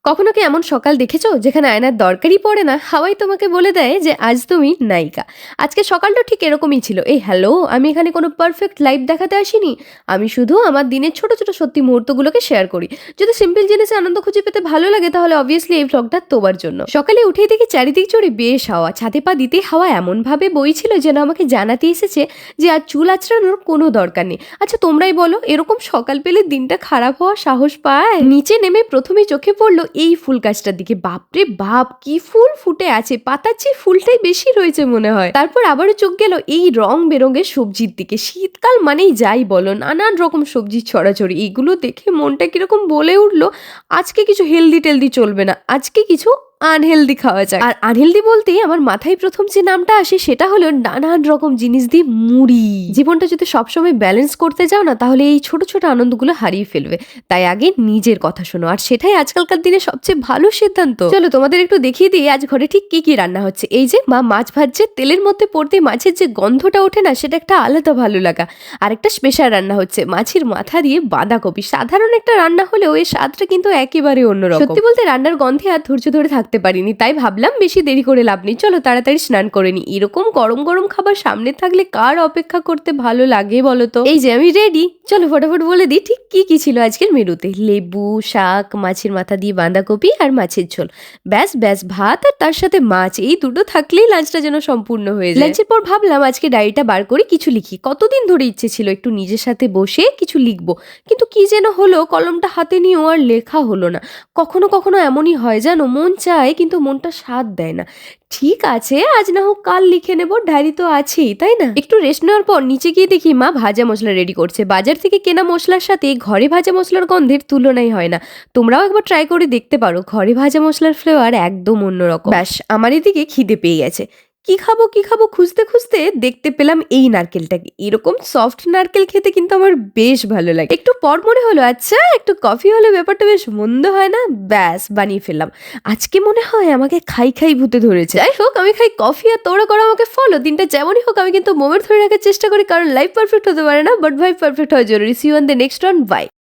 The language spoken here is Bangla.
কখনো কি এমন সকাল দেখেছো যেখানে আয়নার দরকারই পড়ে না, হাওয়াই তোমাকে বলে দেয় যে আজ তুমি নায়িকা? আজকে সকালটা ঠিক এরকমই ছিল। এই হ্যালো, আমি এখানে কোনো পারফেক্ট লাইফ দেখাতে আসিনি। আমি শুধু আমার দিনের ছোট ছোট সত্যি মুহূর্তগুলোকে শেয়ার করি। যদি সিম্পল জিনিসে আনন্দ খুঁজে পেতে ভালো লাগে তাহলে অবভিয়াসলি এই ভ্লগটা তোমার জন্য। সকালে উঠেই দেখি চারিদিক জুড়ে বেশ হাওয়া, ছাদে পা দিতেই হাওয়া এমন ভাবে বইছিল যেন আমাকে জানাতে এসেছে যে আজ চুল আঁচড়ানোর কোনো দরকার নেই। আচ্ছা তোমরাই বলো, এরকম সকাল পেলে দিনটা খারাপ হওয়ার সাহস পায়? নিচে নেমে প্রথমেই চোখে পড়লো এই ফুল গাছটার দিকে। বাপরে বাপ, কি ফুল ফুটে আছে! পাতার চেয়ে ফুলটাই বেশি রয়েছে মনে হয়। তারপর আবারও চোখ গেল এই রং বেরঙের সবজির দিকে। শীতকাল মানেই যাই বলো, নানান রকম সবজির ছড়াছড়ি। এগুলো দেখে মনটা কিরকম বলে উঠলো, আজকে কিছু হেলদি টেলদি চলবে না, আজকে কিছু আনহেলদি খাওয়া যায়। আর আনহেলদি বলতেই আমার মাথায় প্রথম যে নামটা আসে সেটা হলো নানান রকম জিনিস দিয়ে মুড়ি। জীবনটা যদি সবসময় ব্যালেন্স করতে যাও না, তাহলে এই ছোট ছোট আনন্দগুলো হারিয়ে ফেলবে। তাই আগে নিজের কথা শোনো, আর সেটাই আজকালকার দিনে সবচেয়ে ভালো সিদ্ধান্ত। চলো তোমাদের একটু দেখিয়ে দিই আজ ঘরে ঠিক কি কি রান্না হচ্ছে। এই যে মা মাছ ভাজছে, তেলের মধ্যে পড়তে মাছের যে গন্ধটা ওঠে না, সেটা একটা আলাদা ভালো লাগা। আর একটা স্পেশাল রান্না হচ্ছে মাছের মাথা দিয়ে বাঁধাকপি। সাধারণ একটা রান্না হলেও এর স্বাদটা কিন্তু একেবারে অন্যরকম। সত্যি বলতে রান্নার গন্ধে আর ধৈর্য ধরে থাকতে পারিনি, তাই ভাবলাম বেশি দেরি করে লাভ নেই, চলো তাড়াতাড়ি স্নান করে নি। এরকম গরম গরম খাবার সামনে থাকলে কার অপেক্ষা করতে ভালো লাগে বলো তো? এই যে আমি রেডি, চলো ফটাফট বলে দিই ঠিক কি কি ছিল আজকের মেনুতে। লেবু, শাক, মাছের মাথা দিয়ে বাঁধাকপি আর মাছের ঝোল। ব্যাস ব্যাস, ভাত আর তার সাথে মাছ, এই দুটো থাকলেই লাঞ্চটা যেন সম্পূর্ণ হয়ে যায়। লাঞ্চের পর ভাবলাম আজকে ডায়েরিটা বার করে কিছু লিখি। কতদিন ধরে ইচ্ছে ছিল একটু নিজের সাথে বসে কিছু লিখবো, কিন্তু কি যেন হলো, কলমটা হাতে নিয়েও আর লেখা হলো না। কখনো কখনো এমনই হয় জানো, মন চায় কিন্তু মনটা সাথ দেয় না। ঠিক আছে, আজ না হোক কাল লিখে নেব, ডায়েরি তো আছেই, তাই না? একটু রেস্ট নেওয়ার পর নিচে গিয়ে দেখি মা ভাজা মশলা রেডি করছে। বাজার থেকে কেনা মশলার সাথে ঘরে ভাজা মশলার গন্ধের তুলনাই হয় না। তোমরাও একবার ট্রাই করে দেখতে পারো, ঘরে ভাজা মশলার ফ্লেভার একদম অন্যরকম। ব্যাস, আমার এদিকে খিদে পেয়ে গেছে। কি খাবো কি খাবো খুঁজতে খুঁজতে দেখতে পেলাম এই নারকেলটাকে। এরকম সফট নারকেল খেতে কিন্তু আমার বেশ ভালো লাগে। একটু পর মনে হলো আচ্ছা একটু কফি হলে ব্যাপারটা বেশ মন্দ হয় না। ব্যাস বানিয়ে ফেললাম। আজকে মনে হয় আমাকে খাই খাই ভূতে ধরেছে। যাই হোক, আমি খাই কফি আর তোমরা করো আমাকে ফলো। দিনটা যেমনই হোক আমি কিন্তু মোমেন্ট ধরে রাখার চেষ্টা করি, কারণ লাইফ পারফেক্ট হতে পারে না, বাট ভাই পারফেক্ট হয় জরুরি। See you on the next one, by.